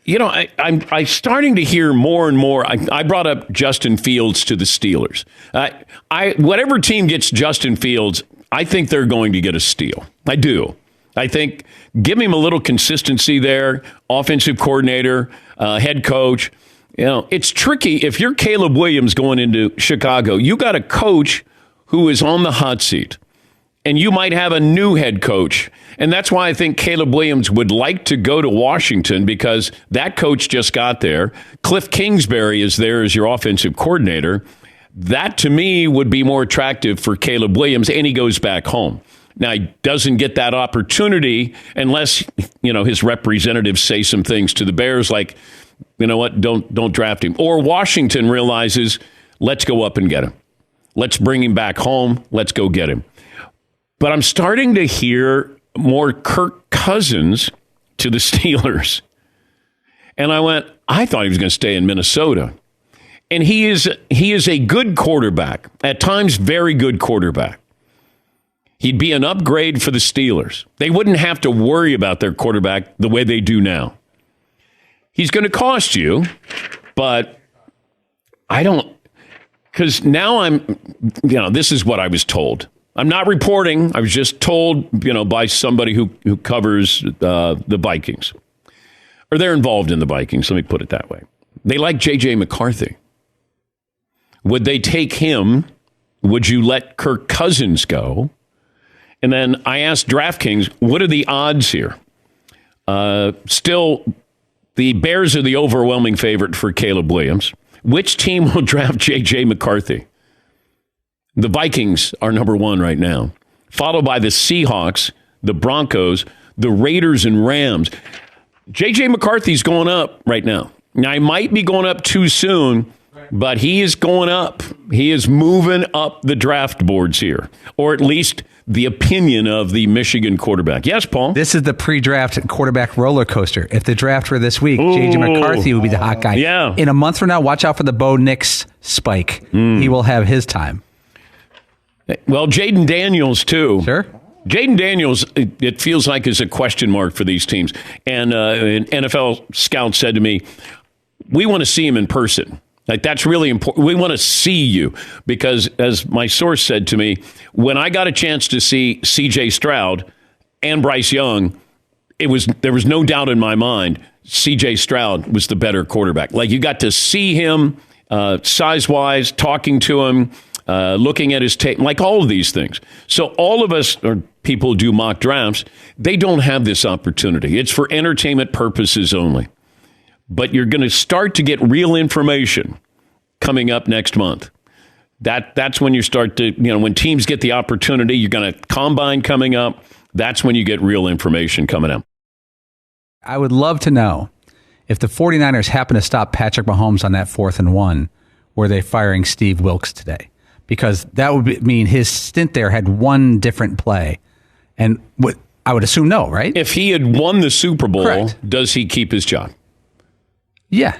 I'm starting to hear more and more. I brought up Justin Fields to the Steelers. Whatever team gets Justin Fields, I think they're going to get a steal. I do. I think give him a little consistency there. Offensive coordinator, head coach. It's tricky. If you're Caleb Williams going into Chicago, you got a coach who is on the hot seat. And you might have a new head coach. And that's why I think Caleb Williams would like to go to Washington, because that coach just got there. Cliff Kingsbury is there as your offensive coordinator. That, to me, would be more attractive for Caleb Williams, and he goes back home. Now, he doesn't get that opportunity unless, his representatives say some things to the Bears like, you know what, don't draft him. Or Washington realizes, let's go up and get him. Let's bring him back home. Let's go get him. But I'm starting to hear more Kirk Cousins to the Steelers. And I thought he was going to stay in Minnesota. And he is a good quarterback, at times very good quarterback. He'd be an upgrade for the Steelers. They wouldn't have to worry about their quarterback the way they do now. He's going to cost you, but because now this is what I was told. I'm not reporting. I was just told, by somebody who covers the Vikings. Or they're involved in the Vikings, let me put it that way. They like J.J. McCarthy. Would they take him? Would you let Kirk Cousins go? And then I asked DraftKings, what are the odds here? Still, the Bears are the overwhelming favorite for Caleb Williams. Which team will draft J.J. McCarthy? The Vikings are number one right now, followed by the Seahawks, the Broncos, the Raiders, and Rams. J.J. McCarthy's going up right now. Now, he might be going up too soon, but he is going up. He is moving up the draft boards here, or at least the opinion of the Michigan quarterback. Yes, Paul? This is the pre-draft quarterback roller coaster. If the draft were this week, J.J. McCarthy would be the hot guy. Yeah. In a month from now, watch out for the Bo Nix spike. He will have his time. Well, Jaden Daniels, too. Sure. Jaden Daniels, it feels like, is a question mark for these teams. And an NFL scout said to me, we want to see him in person. Like, that's really important. We want to see you. Because, as my source said to me, when I got a chance to see C.J. Stroud and Bryce Young, there was no doubt in my mind C.J. Stroud was the better quarterback. Like, you got to see him size-wise, talking to him, looking at his tape, like all of these things. So all of us, or people who do mock drafts, they don't have this opportunity. It's for entertainment purposes only. But you're going to start to get real information coming up next month. That's when you start to, when teams get the opportunity, you're going to combine coming up. That's when you get real information coming up. I would love to know if the 49ers happen to stop Patrick Mahomes on that 4th and 1, were they firing Steve Wilks today? Because that would mean his stint there had one different play. And I would assume no, right? If he had won the Super Bowl, correct, does he keep his job? Yeah.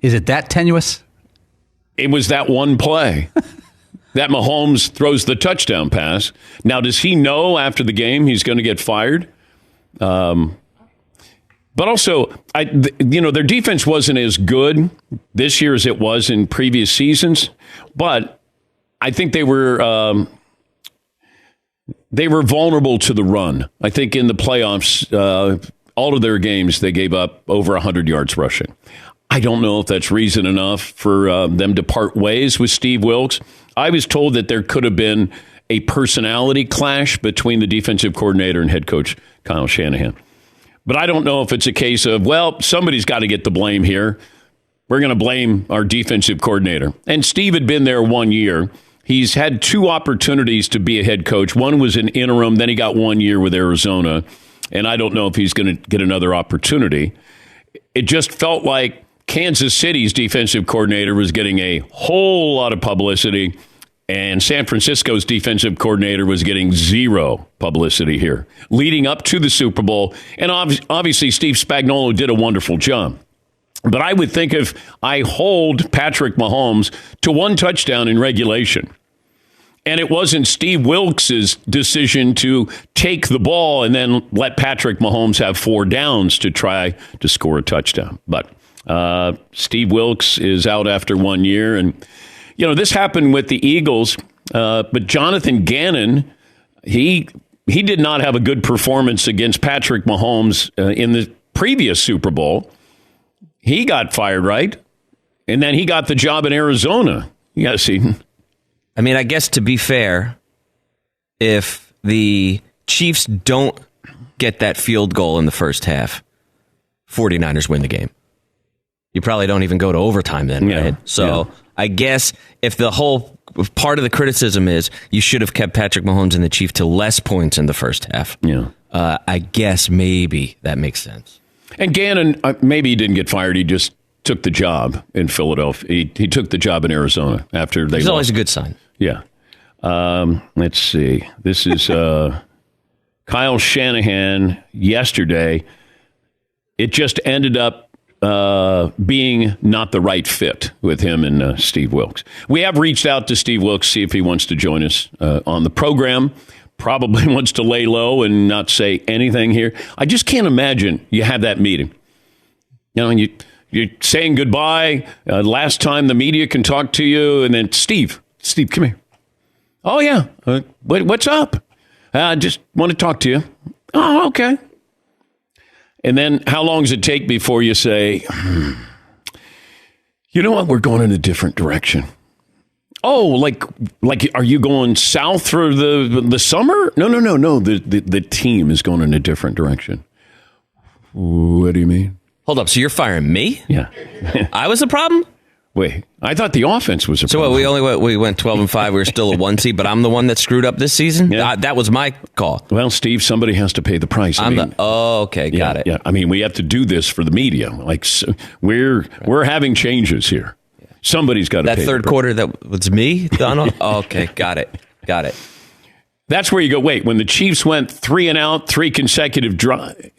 Is it that tenuous? It was that one play that Mahomes throws the touchdown pass. Now, does he know after the game he's going to get fired? But also, their defense wasn't as good this year as it was in previous seasons. But I think they were vulnerable to the run. I think in the playoffs, all of their games, they gave up over 100 yards rushing. I don't know if that's reason enough for them to part ways with Steve Wilks. I was told that there could have been a personality clash between the defensive coordinator and head coach Kyle Shanahan. But I don't know if it's a case of, well, somebody's got to get the blame here. We're going to blame our defensive coordinator. And Steve had been there 1 year. He's had 2 opportunities to be a head coach. One was an interim, then he got 1 year with Arizona. And I don't know if he's going to get another opportunity. It just felt like Kansas City's defensive coordinator was getting a whole lot of publicity, and San Francisco's defensive coordinator was getting zero publicity here, leading up to the Super Bowl. And obviously, Steve Spagnuolo did a wonderful job. But I would think if I hold Patrick Mahomes to 1 touchdown in regulation, And it wasn't Steve Wilks' decision to take the ball and then let Patrick Mahomes have 4 downs to try to score a touchdown. But Steve Wilks is out after 1 year. And, this happened with the Eagles. But Jonathan Gannon, he did not have a good performance against Patrick Mahomes in the previous Super Bowl. He got fired, right? And then he got the job in Arizona. Yes, Eden. I mean, I guess to be fair, if the Chiefs don't get that field goal in the first half, 49ers win the game. You probably don't even go to overtime then, right? So I guess if the whole part of the criticism is you should have kept Patrick Mahomes and the Chiefs to less points in the first half, I guess maybe that makes sense. And Gannon, maybe he didn't get fired. He just took the job in Philadelphia. He took the job in Arizona after they It's lost. always a good sign. Yeah. Let's see. This is Kyle Shanahan yesterday. It just ended up being not the right fit with him and Steve Wilks. We have reached out to Steve Wilks, see if he wants to join us on the program. Probably wants to lay low and not say anything here. I just can't imagine you have that meeting. And you're saying goodbye. Last time the media can talk to you. And then, Steve, come here. Oh, yeah. What's up? I just want to talk to you. Oh, okay. And then how long does it take before you say, you know what, we're going in a different direction? Oh, like, are you going south for the summer? No. The team is going in a different direction. What do you mean? Hold up. So you're firing me? Yeah. I was the problem? Wait, I thought the offense was a problem. So we went 12-5. We were still a 1 seed, but I'm the one that screwed up this season? Yeah. That was my call. Well, Steve, somebody has to pay the price. Okay, got it. Yeah, I mean, we have to do this for the media. Like, we're having changes here. Somebody's got to pay that third quarter that was me, Donald? Okay, got it. That's where you go, wait, when the Chiefs went 3 and out, 3 consecutive drives.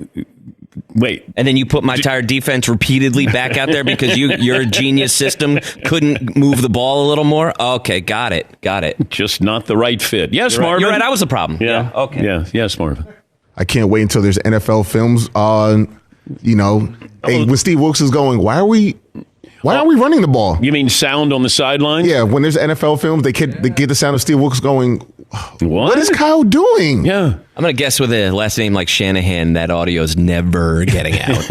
Wait. And then you put my entire defense repeatedly back out there because your genius system couldn't move the ball a little more? Okay, got it. Just not the right fit. Yes, You're Marvin. You're right, I was the problem. Yeah. Okay. Yeah, yes, Marvin. I can't wait until there's NFL films on, hey, when Steve Wilks is going, why are we running the ball? You mean sound on the sideline? Yeah, when there's NFL films, they get the sound of Steve Wilks going, what is Kyle doing? Yeah. I'm going to guess with a last name like Shanahan, that audio is never getting out.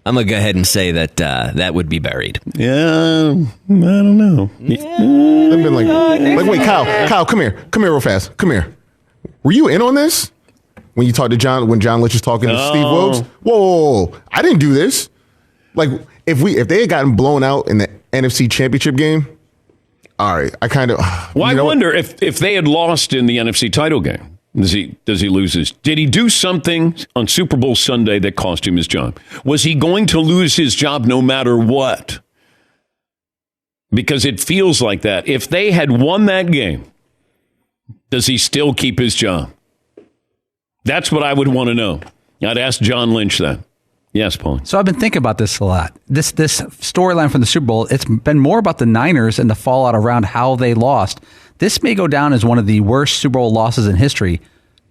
I'm going to go ahead and say that that would be buried. Yeah, I don't know. They've been like, wait, Kyle, come here real fast. Come here. Were you in on this? When you talked to John, when John Lynch was talking to Steve Wilks? Whoa, I didn't do this. Like, if they had gotten blown out in the NFC Championship game, all right, I kind of... Well, I wonder if they had lost in the NFC title game, does he lose his... Did he do something on Super Bowl Sunday that cost him his job? Was he going to lose his job no matter what? Because it feels like that. If they had won that game, does he still keep his job? That's what I would want to know. I'd ask John Lynch that. Yes, Paul. So I've been thinking about this a lot. This storyline from the Super Bowl, it's been more about the Niners and the fallout around how they lost. This may go down as one of the worst Super Bowl losses in history,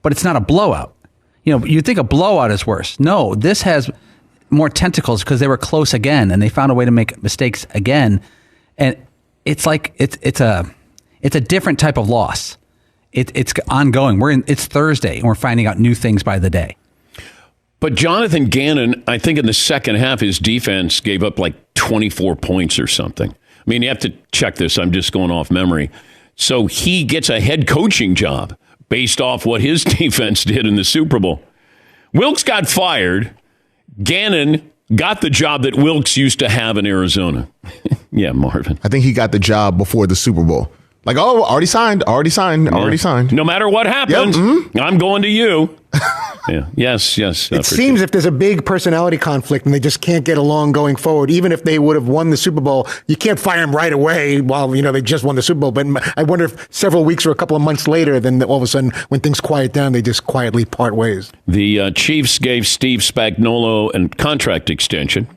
but it's not a blowout. You'd think a blowout is worse. No, this has more tentacles because they were close again and they found a way to make mistakes again. And it's like it's a different type of loss. It's ongoing. It's Thursday and we're finding out new things by the day. But Jonathan Gannon, I think in the second half, his defense gave up like 24 points or something. I mean, you have to check this. I'm just going off memory. So he gets a head coaching job based off what his defense did in the Super Bowl. Wilks got fired. Gannon got the job that Wilks used to have in Arizona. Yeah, Marvin. I think he got the job before the Super Bowl. Like, already signed. No matter what happens, I'm going to you. Yeah. Yes. It seems if there's a big personality conflict and they just can't get along going forward, even if they would have won the Super Bowl, you can't fire them right away while, they just won the Super Bowl. But I wonder if several weeks or a couple of months later, then all of a sudden, when things quiet down, they just quietly part ways. The Chiefs gave Steve Spagnuolo a contract extension.